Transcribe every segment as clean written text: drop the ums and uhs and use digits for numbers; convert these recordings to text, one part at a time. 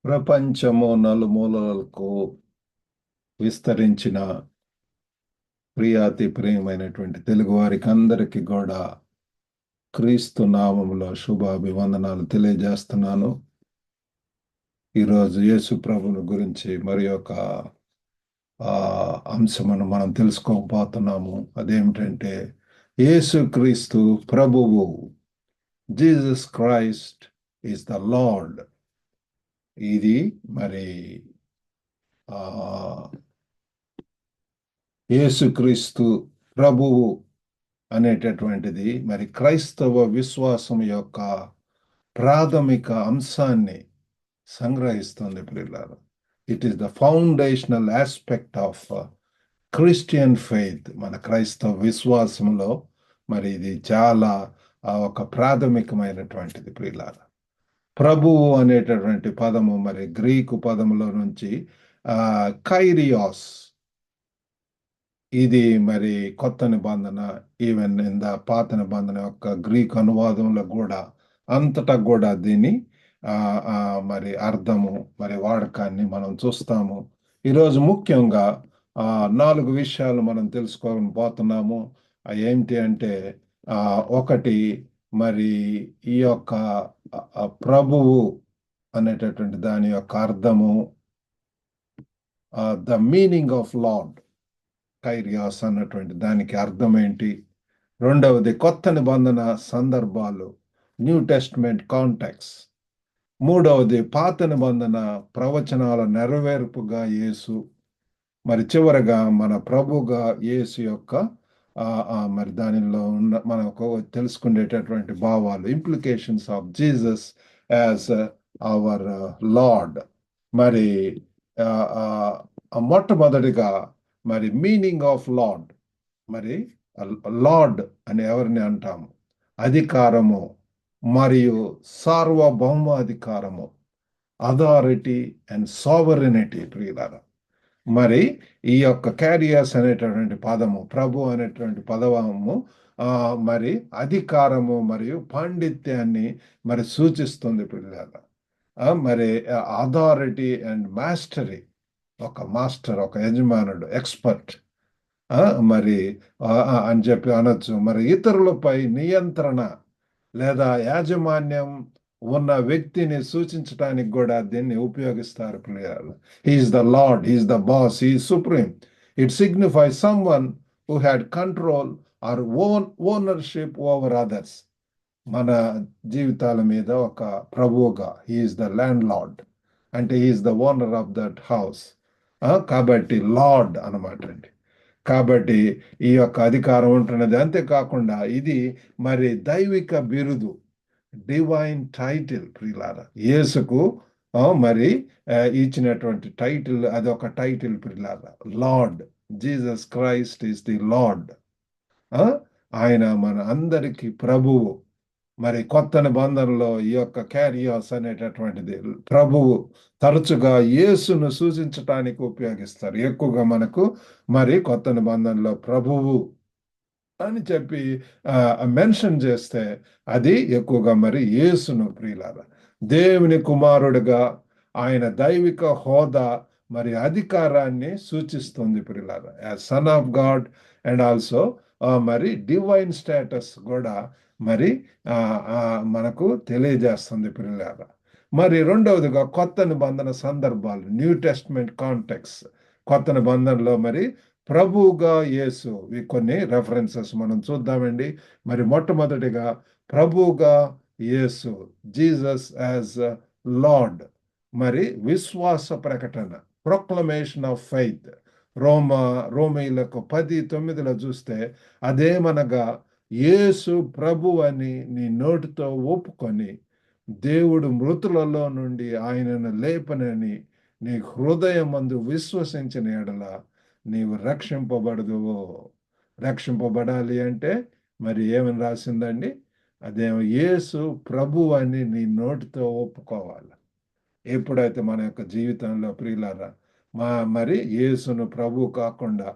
ప్రపంచము నలుమూలలకు విస్తరించిన ప్రియాతి ప్రియమైనటువంటి తెలుగు వారికి అందరికీ కూడా క్రీస్తు నామములో శుభాభివందనాలు తెలియజేస్తున్నాను. ఈరోజు యేసు ప్రభుని గురించి మరి ఒక అంశమును మనం తెలుసుకోకపోతున్నాము. అదేమిటంటే యేసు క్రీస్తు ప్రభువు, Jesus Christ is the lord. ఇది మరి ఆ యేసుక్రీస్తు ప్రభువు అనేటటువంటిది మరి క్రైస్తవ విశ్వాసం యొక్క ప్రాథమిక అంశాన్ని సంగ్రహిస్తుంది ప్రియులారా. It is the foundational aspect of Christian faith. మన క్రైస్తవ విశ్వాసంలో మరి ఇది చాలా ఒక ప్రాథమికమైనటువంటిది ప్రియులారా. ప్రభువు అనేటటువంటి పదము మరి గ్రీకు పదములో నుంచి కైరియాస్, ఇది మరి కొత్త నిబంధన, ఈవెన్ ఇన్ ద పాత నిబంధన యొక్క గ్రీక్ అనువాదంలో కూడా అంతటా కూడా దీని మరి అర్థము మరి వాడకాన్ని మనం చూస్తాము. ఈరోజు ముఖ్యంగా 4 విషయాలు మనం తెలుసుకోవాలని పోతున్నాము. ఏంటి అంటే ఒకటి, మరి ఈ యొక్క ప్రభువు అనేటటువంటి దాని యొక్క అర్థము, ద మీనింగ్ ఆఫ్ లార్డ్, కైరియాస్ అన్నటువంటి దానికి అర్థం ఏంటి. రెండవది, కొత్త నిబంధన సందర్భాలు, న్యూ టెస్ట్మెంట్ కాంటెక్స్. మూడవది, పాత నిబంధన ప్రవచనాల నెరవేర్పుగా యేసు. మరి చివరగా మన ప్రభుగా యేసు యొక్క మరి దానిలో ఉన్న మనకు తెలుసుకునేటటువంటి భావాలు, implications of Jesus as our lord. మరి మొట్టమొదటిగా మరి మీనింగ్ ఆఫ్ లార్డ్. మరి లార్డ్ అని ఎవరిని అంటాము? అధికారము మరియు సార్వభౌమాధికారము, అథారిటీ అండ్ సావరెనిటీ ప్రియులారా. మరి ఈ యొక్క క్యారియర్స్ అనేటటువంటి పదము, ప్రభు అనేటువంటి పదము మరి అధికారము మరియు పాండిత్యాన్ని మరి సూచిస్తుంది ప్రియులారా. మరి అథారిటీ అండ్ మాస్టరీ, ఒక మాస్టర్, ఒక యజమానుడు, ఎక్స్పర్ట్ మరి అని చెప్పి అనొచ్చు. మరి ఇతరులపై నియంత్రణ లేదా యాజమాన్యం ఉన్న వ్యక్తిని సూచించడానికి కూడా దీన్ని ఉపయోగిస్తారు ప్రియులారా. He's the lord, he's the boss, he's supreme. It signifies someone who had control or ownership over others. మన జీవితాల మీద ఒక ప్రభువుగా హీఈస్ ద ల్యాండ్ లార్డ్, అంటే he's the owner of that house. కాబట్టి లార్డ్ అనమాట అండి. కాబట్టి ఈ యొక్క అధికారం ఉంటున్నది. అంతేకాకుండా ఇది మరి దైవిక బిరుదు, డివైన్ టైటిల్ ప్రియులారా. యేసుకు మరి ఇచ్చినటువంటి టైటిల్, అదొక టైటిల్ ప్రియులారా. Lord, Jesus Christ is the lord. ఆయన మన అందరికీ ప్రభువు. మరి కొత్త నిబంధనలో ఈ యొక్క క్యారియాస్ అనేటటువంటిది ప్రభువు తరచుగా యేసును సూచించటానికి ఉపయోగిస్తారు. ఎక్కువగా మనకు మరి కొత్త నిబంధనలో ప్రభువు అని చెప్పి మెన్షన్ చేస్తే అది ఎక్కువగా మరి యేసును ప్రియులారా, దేవుని కుమారుడిగా ఆయన దైవిక హోదా మరి అధికారాన్ని సూచిస్తుంది ప్రియులారా. As son of God and also మరి డివైన్ స్టేటస్ కూడా మరి మనకు తెలియజేస్తుంది ప్రియులారా. మరి రెండవదిగా కొత్త నిబంధన సందర్భాలు, న్యూ టెస్ట్మెంట్ కాంటెక్స్. కొత్త నిబంధనలో మరి ప్రభువుగా యేసు, కొన్ని రెఫరెన్సెస్ మనం చూద్దామండి. మరి మొట్టమొదటిగా ప్రభువుగా యేసు, జీసస్ యాజ్ లార్డ్. మరి విశ్వాస ప్రకటన, ప్రొక్లమేషన్ ఆఫ్ ఫెయిత్. రోమీయులకు 10:9 చూస్తే, అదేమనగా యేసు ప్రభు అని నీ నోటితో ఒప్పుకొని దేవుడు మృతులలో నుండి ఆయనను లేపనని నీ హృదయమందు విశ్వసించిన ఎడల నీవు రక్షింపబడదువో. రక్షింపబడాలి అంటే మరి ఏమని రాసిందండి? అదేమో యేసు ప్రభు అని నీ నోటితో ఒప్పుకోవాలి. ఎప్పుడైతే మన యొక్క జీవితంలో ప్రియులారా మరి యేసును ప్రభు కాకుండా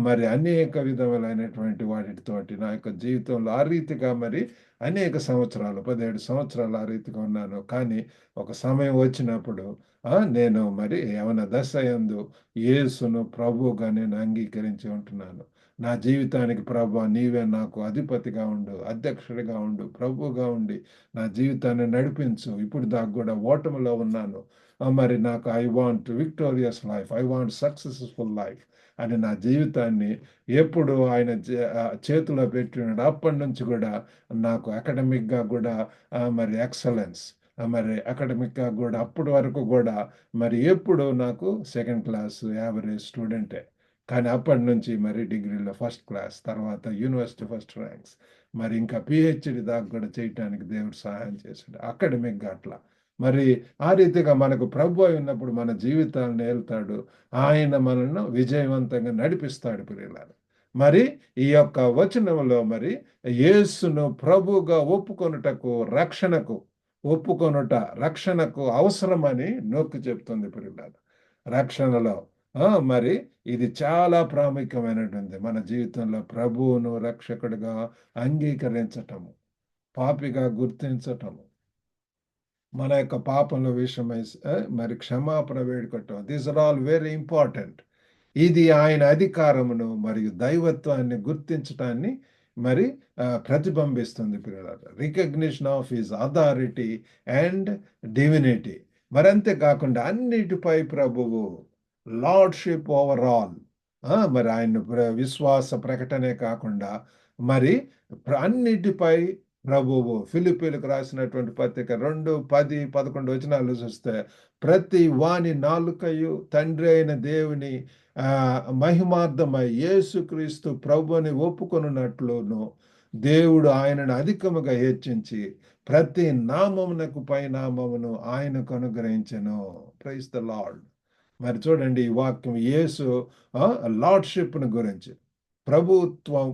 మరి అనేక విధములైనటువంటి వాటితోటి నా యొక్క జీవితంలో ఆ రీతిగా మరి అనేక సంవత్సరాలు 17 సంవత్సరాలు ఆ రీతిగా ఉన్నాను. కానీ ఒక సమయం వచ్చినప్పుడు నేను మరి యవన దశ యందు యేసును ప్రభువుగా నేను అంగీకరించి ఉంటున్నాను. నా జీవితానికి ప్రభువా నీవే నాకు అధిపతిగా ఉండు, అధ్యక్షుడిగా ఉండు, ప్రభువుగా ఉండి నా జీవితాన్ని నడిపించు. ఇప్పుడు దాకా కూడా ఓటమిలో ఉన్నాను. మరి నాకు I want victorious life, I want successful life అని నా జీవితాన్ని ఎప్పుడు ఆయన చేతిలో పెట్టినాడు. అప్పటి నుంచి కూడా నాకు అకాడమిక్గా కూడా మరి ఎక్సలెన్స్, మరి అకాడమిక్గా కూడా అప్పటి వరకు కూడా మరి ఎప్పుడు నాకు సెకండ్ క్లాస్ యావరేజ్ స్టూడెంటే. కానీ అప్పటి నుంచి మరి డిగ్రీలో ఫస్ట్ క్లాస్, తర్వాత యూనివర్సిటీ ఫస్ట్ ర్యాంక్స్, మరి ఇంకా పిహెచ్డి దాకా కూడా చేయటానికి దేవుడు సహాయం చేశాడు అకాడమిక్గా అట్లా. మరి ఆ రీతిగా మనకు ప్రభు అయి ఉన్నప్పుడు మన జీవితాలను ఏళ్తాడు. ఆయన మనల్ని విజయవంతంగా నడిపిస్తాడు ప్రియులారా. మరి ఈ యొక్క వచనంలో మరి యేసును ప్రభువుగా ఒప్పుకొనుటకు రక్షణకు అవసరమని నొక్కి చెప్తుంది ప్రియులారా. రక్షణలో మరి ఇది చాలా ప్రాముఖ్యమైనటువంటి మన జీవితంలో ప్రభువును రక్షకుడిగా అంగీకరించటము, పాపిగా గుర్తించటము, మన యొక్క పాపంలో విషయమై మరి క్షమాపణ వేడుకటం. These are all very important. ఇది ఆయన అధికారమును మరియు దైవత్వాన్ని గుర్తించటాన్ని మరి ప్రతిబింబిస్తుంది పిల్లలు. Recognition of his authority and divinity. మరి అంతేకాకుండా అన్నిటిపై ప్రభువు లార్డ్షిప్ ఓవరాల్. మరి ఆయన విశ్వాస ప్రకటనే కాకుండా మరి అన్నిటిపై ప్రభువు. ఫిలిప్పీలకు రాసినటువంటి పత్రిక 2:10-11 వచనాలు చూస్తే ప్రతి వాని నాలుకయు తండ్రి అయిన దేవుని మహిమార్థమై యేసుక్రీస్తు ప్రభుని ఒప్పుకొనున్నట్లును దేవుడు ఆయనను అధికముగా హెచ్చించి ప్రతి నామమునకు పై నామమును ఆయనకు అనుగ్రహించెను. Praise the lord. మరి చూడండి ఈ వాక్యం యేసు లార్డ్షిప్ను గురించి, ప్రభుత్వం,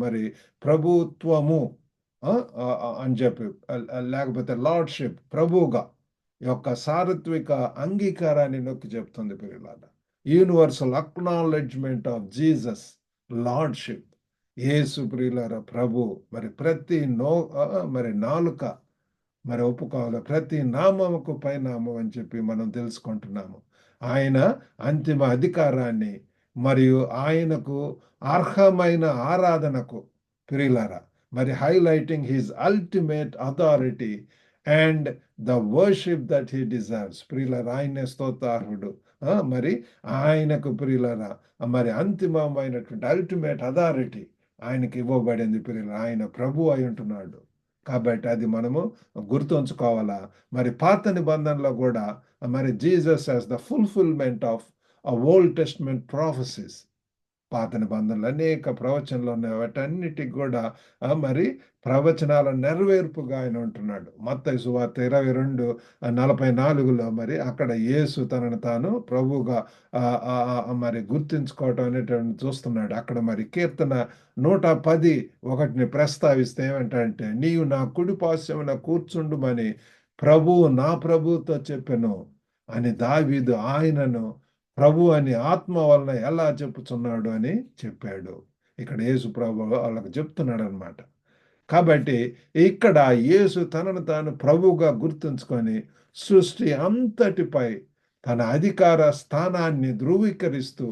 మరి ప్రభుత్వము అని చెప్పి, లేకపోతే లార్డ్షిప్, ప్రభువుగా యొక్క సార్వత్రిక అంగీకారాన్ని నొక్కి చెప్తుంది పిల్లల. Universal acknowledgement of Jesus lordship. Yesu ప్రియులారా ప్రభు. మరి ప్రతి మరి నాలుక మరి ఒప్పుకోవాలి, ప్రతి నామముకు పై నామం అని చెప్పి మనం తెలుసుకుంటున్నాము. ఆయన అంతిమ అధికారాన్ని మరియు ఆయనకు అర్హమైన ఆరాధనకు ప్రియులారా మరి highlighting his ultimate authority and the worship that he deserves. ప్రియులారా ఆయనే స్తోత్రార్హుడు. మరి ఆయనకు ప్రియులారా మరి అంతిమమైనటువంటి అల్టిమేట్ అథారిటీ ఆయనకి ఇవ్వబడింది ప్రియులారా. ఆయన ప్రభు అయి ఉంటున్నాడు. కాబట్టి అది మనము గుర్తుంచుకోవాలా. మరి పాత నిబంధనలో కూడా మరి Jesus as the fulfilment of old testament prophecies. పాత నిబంధనలు అనేక ప్రవచనలు ఉన్నాయి. వాటన్నిటికి కూడా మరి ప్రవచనాల నెరవేర్పుగా ఆయన ఉంటున్నాడు. మత్తయి సువార్త 22:44 మరి అక్కడ యేసు తనను తాను ప్రభువుగా మరి గుర్తించుకోవటం అనేటువంటి చూస్తున్నాడు. అక్కడ మరి కీర్తన 110:1 ప్రస్తావిస్తే ఏమంటే, నీవు నా కుడి పార్శ్వమున కూర్చుండుమని ప్రభువు నా ప్రభువుతో చెప్పెను అని దావీదు ఆయనను ప్రభు అని ఆత్మ వలన ఎలా చెప్పుచున్నాడు అని చెప్పాడు. ఇక్కడ యేసు ప్రభు వాళ్ళకు చెప్తున్నాడు అనమాట. కాబట్టి ఇక్కడ యేసు తనను తాను ప్రభువుగా గుర్తుంచుకొని సృష్టి అంతటిపై తన అధికార స్థానాన్ని ధృవీకరిస్తూ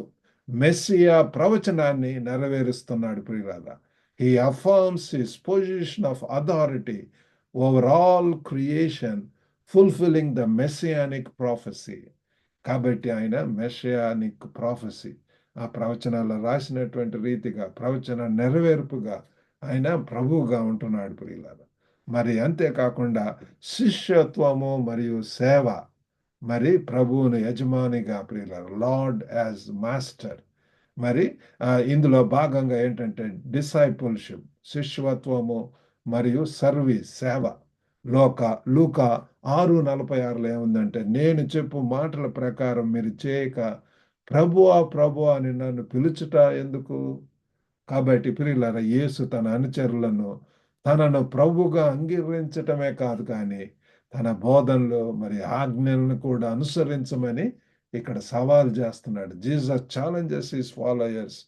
మెస్సియా ప్రవచనాన్ని నెరవేరుస్తున్నాడు ప్రియులారా. He affirms his position of authority over all creation, fulfilling the messianic prophecy. కాబట్టి ఆయన మెస్సియానిక్ ప్రాఫెసీ, ఆ ప్రవచనాల్లో రాసినటువంటి రీతిగా ప్రవచన నెరవేర్పుగా ఆయన ప్రభువుగా ఉంటున్నాడు ప్రియులారా. మరి అంతేకాకుండా శిష్యత్వము మరియు సేవ, మరి ప్రభువును యజమానిగా ప్రియులారా, లార్డ్ యాజ్ మాస్టర్. మరి ఇందులో భాగంగా ఏంటంటే డిసైపుల్షిప్, శిష్యత్వము మరియు సర్వీస్, సేవ. లూకా 6:46 ఏముందంటే, నేను చెప్పు మాటల ప్రకారం మీరు చేయక ప్రభువా అని నన్ను పిలుచుట ఎందుకు? కాబట్టి ప్రియులారా యేసు తన అనుచరులను తనను ప్రభువుగా అంగీకరించటమే కాదు కానీ తన బోధనలు మరి ఆజ్ఞలను కూడా అనుసరించమని ఇక్కడ సవాల్ చేస్తున్నాడు. Jesus challenges his followers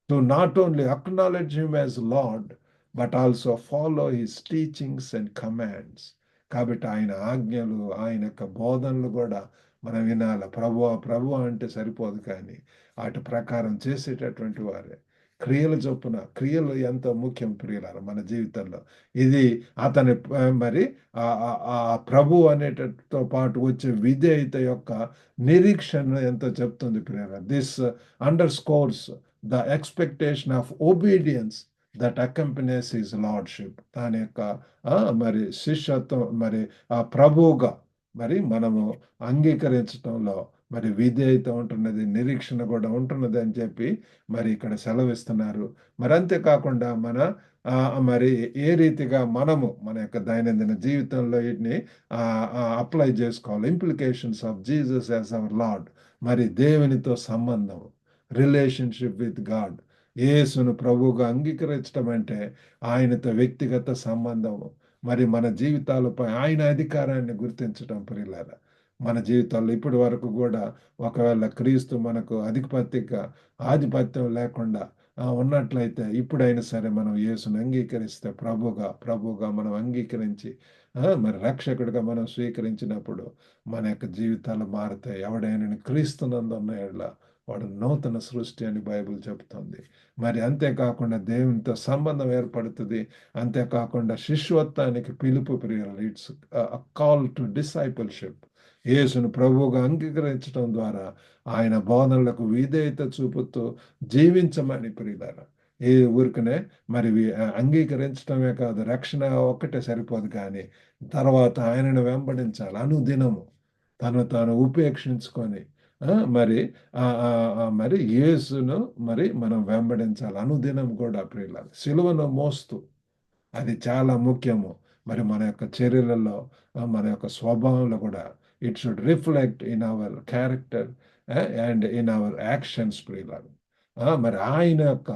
to not only acknowledge him as Lord, but also follow his teachings and commands. కాబట్టి ఆయన ఆజ్ఞలు, ఆయన యొక్క బోధనలు కూడా మనం వినాల. ప్రభువా ప్రభువా అంటే సరిపోదు, కానీ వాటి ప్రకారం చేసేటటువంటి వారే. క్రియలు చొప్పున, క్రియలు ఎంతో ముఖ్యం ప్రియులారా మన జీవితంలో. ఇది అతని మరి ఆ ప్రభు అనేటతో పాటు వచ్చే విధేయత యొక్క నిరీక్షణ ఎంతో చెప్తుంది ప్రియులారా. This under scores the expectation of obedience that accompanies his lordship. దాని యొక్క మరి శిష్యత్వం, మరి ఆ ప్రభువుగా మరి మనము అంగీకరించడంలో మరి విధేయత ఉంటున్నది, నిరీక్షణ కూడా ఉంటున్నది అని చెప్పి మరి ఇక్కడ సెలవిస్తున్నారు. మరి అంతేకాకుండా మన మరి ఏ రీతిగా మనము మన యొక్క దైనందిన జీవితంలో వీటిని అప్లై చేసుకోవాలి. Implications of Jesus as our lord, మరి దేవునితో సంబంధం, రిలేషన్షిప్ విత్ గాడ్. యేసును ప్రభువుగా అంగీకరించడం అంటే ఆయనతో వ్యక్తిగత సంబంధం, మరి మన జీవితాలపై ఆయన అధికారాన్ని గుర్తించడం ప్రియులారా. మన జీవితాల్లో ఇప్పటి వరకు కూడా ఒకవేళ క్రీస్తు మనకు ఆధిపత్యం లేకుండా ఉన్నట్లయితే, ఇప్పుడైనా సరే మనం యేసును అంగీకరిస్తే, ప్రభువుగా మనం అంగీకరించి మరి రక్షకుడిగా మనం స్వీకరించినప్పుడు మన యొక్క జీవితాలు మారుతాయి. ఎవడైనా క్రీస్తునందు ఉన్న యెడల వాడు నూతన సృష్టి అని బైబిల్ చెబుతుంది. మరి అంతేకాకుండా దేవునితో సంబంధం ఏర్పడుతుంది. అంతేకాకుండా శిష్యత్వానికి పిలుపు ప్రియులు. It's call to discipleship. యేసును ప్రభువుగా అంగీకరించడం ద్వారా ఆయన బోధనలకు విధేయత చూపుతూ జీవించమని ప్రియులారా. ఈ ఊరికనే మరి అంగీకరించడమే కాదు, రక్షణ ఒక్కటే సరిపోదు, కానీ తర్వాత ఆయనను వెంబడించాలి. అనుదినము తాను ఉపేక్షించుకొని మరి మరి యేసును మరి మనం వెంబడించాలి అనుదినం కూడా ప్రియులారా. సిలువను మోస్తూ, అది చాలా ముఖ్యము. మరి మన యొక్క చర్యలలో, మన యొక్క స్వభావంలో కూడా it should reflect in our character and in our actions ప్రియులారా. మరి ఆయన యొక్క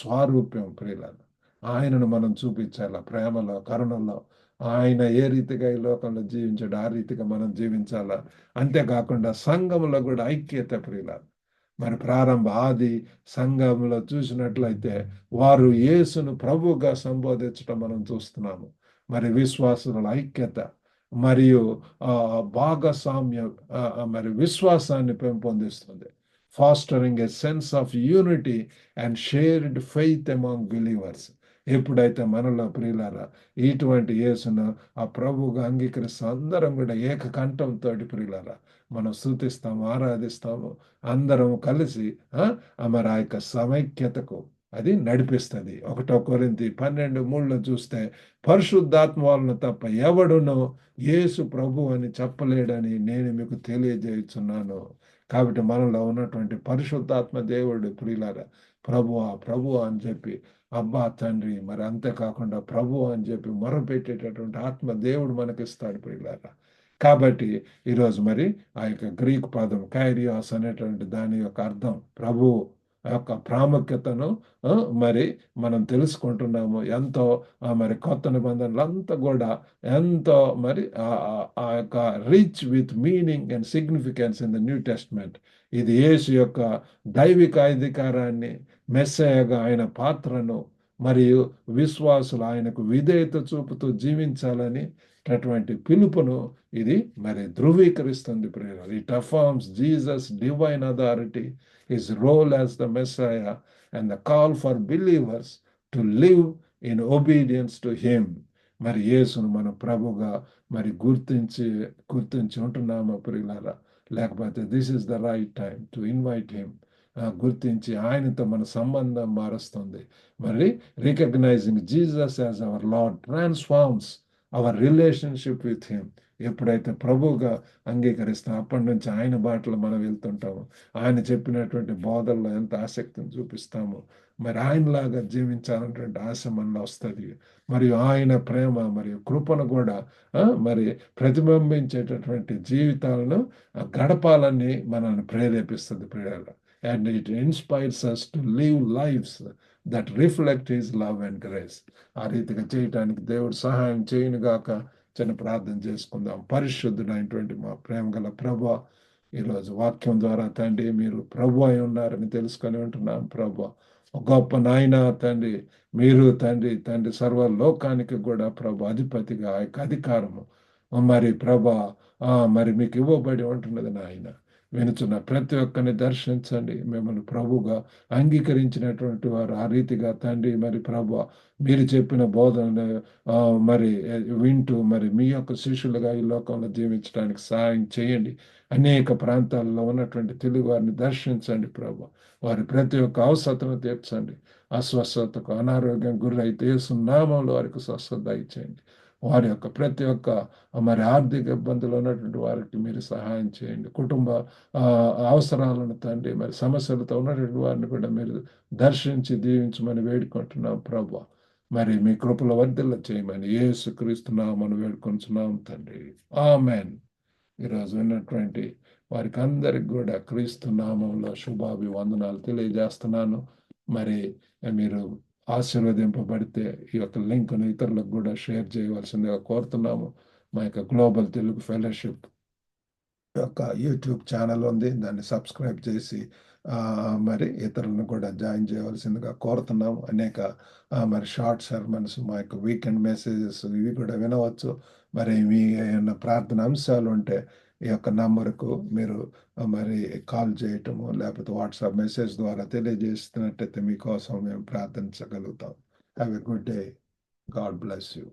స్వారూప్యం ప్రియులారా, ఆయనను మనం చూపించాల. ప్రేమలో, కరుణలో ఆయన ఏ రీతిగా ఈ లోకంలో జీవించాడు ఆ రీతిగా మనం జీవించాలా. అంతేకాకుండా సంఘంలో కూడా ఐక్యత ప్రియులారా. మరి ఆది సంఘంలో చూసినట్లయితే వారు యేసును ప్రభువుగా సంబోధించడం మనం చూస్తున్నాము. మరి విశ్వాసుల ఐక్యత మరియు భాగస్వామ్యం మరి విశ్వాసాన్ని పెంపొందిస్తుంది. Fostering a sense of unity and shared faith among believers. ఎప్పుడైతే మనలో ప్రియులారా ఇటువంటి యేసును ఆ ప్రభువుగా అంగీకరిస్తాం, అందరం కూడా ఏకకంఠంతో ప్రియులారా మనం స్తుతిస్తాము, ఆరాధిస్తాము. అందరం కలిసి మరి ఆ యొక్క సమైక్యతకు అది నడిపిస్తుంది. 1 కొరింథీ 12:3 చూస్తే, పరిశుద్ధాత్మ వలన తప్ప ఎవడునో యేసు ప్రభు అని చెప్పలేడని నేను మీకు తెలియజేయుచున్నాను. కాబట్టి మనలో ఉన్నటువంటి పరిశుద్ధాత్మ దేవుడు ప్రియులారా ప్రభువా అని చెప్పి, అబ్బా తండ్రి, మరి అంతేకాకుండా ప్రభు అని చెప్పి మొరపెట్టేటటువంటి ఆత్మ దేవుడు మనకిస్తాడు ప్రియులారా. కాబట్టి ఈరోజు మరి ఆ యొక్క గ్రీకు పదం కైరియాస్ అనేటువంటి దాని యొక్క అర్థం ప్రభు యొక్క ప్రాముఖ్యతను మరి మనం తెలుసుకుంటున్నాము. ఎంతో మరి కొత్త నిబంధనలు అంతా కూడా ఎంతో మరి ఆ యొక్క rich with meaning and significance in the new testament. ఇది యేసు యొక్క దైవిక అధికారాన్ని, మెస్సయగా ఆయన పాత్రను మరియు విశ్వాసులు ఆయనకు విధేయత చూపుతూ జీవించాలని అటువంటి పిలుపును ఇది మరి ధృవీకరిస్తుంది ప్రియులారా. It affirms Jesus divine authority, his role as the messiah and the call for believers to live in obedience to him. మరి యేసును మన ప్రభుగా మరి గుర్తించి ఉంటున్నామా ప్రియులారా? లేకపోతే this is the right time to invite him. గుర్తించి ఆయనతో మన సంబంధం మారుస్తుంది. మరి recognizing Jesus as our lord transforms our relationship with him. ఎప్పుడైతే ప్రభువుగా అంగీకరిస్తాం, అప్పటి నుంచి ఆయన బాటలో మనం వెళ్తుంటాము. ఆయన చెప్పినటువంటి బోధల్లో ఎంత ఆసక్తిని చూపిస్తాము, మరి ఆయనలాగా జీవించాలన్నటువంటి ఆశ మనలో వస్తుంది. మరియు ఆయన ప్రేమ మరియు కృపను కూడా మరి ప్రతిబింబించేటటువంటి జీవితాలను గడపాలని మనల్ని ప్రేరేపిస్తుంది ప్రియులారా. And it inspires us to live lives that reflect his love and grace. ఆ రీతిగా చేయటానికి దేవుడు సహాయం చేయనుగాక. చిన్న ప్రార్థన చేసుకుందాం. పరిశుద్ధుడైనటువంటి మా ప్రేమ గల ప్రభువా, ఈరోజు వాక్యం ద్వారా తండ్రి మీరు ప్రభు అయి ఉన్నారని తెలుసుకొని ఉంటున్నాం. ప్రభు గొప్ప నాయన తండ్రి, మీరు తండ్రి సర్వలోకానికి కూడా ప్రభు అధిపతిగా ఆ యొక్క అధికారము మరి ప్రభా మరి మీకు ఇవ్వబడి ఉంటున్నది నాయన. వినుచున్న ప్రతి ఒక్కరిని దర్శించండి. మిమ్మల్ని ప్రభుగా అంగీకరించినటువంటి వారు ఆ రీతిగా తండ్రి మరి ప్రభు మీరు చెప్పిన బోధనలు మరి వింటూ మరి మీ యొక్క శిష్యులుగా ఈ లోకంలో జీవించడానికి సహాయం చేయండి. అనేక ప్రాంతాల్లో ఉన్నటువంటి తెలుగు వారిని దర్శించండి ప్రభు. వారి ప్రతి ఒక్క అవసరతను తీర్చండి. అస్వస్థతకు అనారోగ్యం గురైతే నామంలో వారికి స్వస్థత ఇచ్చేయండి. వారి యొక్క ప్రతి ఒక్క మరి ఆర్థిక ఇబ్బందులు ఉన్నటువంటి వారికి మీరు సహాయం చేయండి. కుటుంబ అవసరాలను తండ్రి మరి సమస్యలతో ఉన్నటువంటి వారిని కూడా మీరు దర్శించి దీవించమని వేడుకుంటున్నాం ప్రభు. మరి మీ కృపల వర్ధిల్ల చేయమని యేసుక్రీస్తు నామమున వేడుకొంచున్నాం తండ్రి. ఆమెన్. ఈరోజు విన్నటువంటి వారికి అందరికి కూడా క్రీస్తు నామంలో శుభాభివందనాలు తెలియజేస్తున్నాను. మరి మీరు ఆశీర్వదింపబడితే ఈ యొక్క లింక్ను ఇతరులకు కూడా షేర్ చేయవలసిందిగా కోరుతున్నాము. మా యొక్క గ్లోబల్ తెలుగు ఫెలోషిప్ యొక్క యూట్యూబ్ ఛానల్ ఉంది. దాన్ని సబ్స్క్రైబ్ చేసి మరి ఇతరులను కూడా జాయిన్ చేయవలసిందిగా కోరుతున్నాము. అనేక మరి షార్ట్ సర్మన్స్, మా యొక్క వీకెండ్ మెసేజెస్ ఇవి కూడా వినవచ్చు. మరి మీ ఏమైనా ప్రార్థన అంశాలు ఉంటే ఈ యొక్క నంబర్కు మీరు మరి కాల్ చేయటము లేకపోతే వాట్సాప్ మెసేజ్ ద్వారా తెలియజేస్తున్నట్టయితే మీకోసం మేము ప్రార్థించగలుగుతాం. Have a good day. God bless you.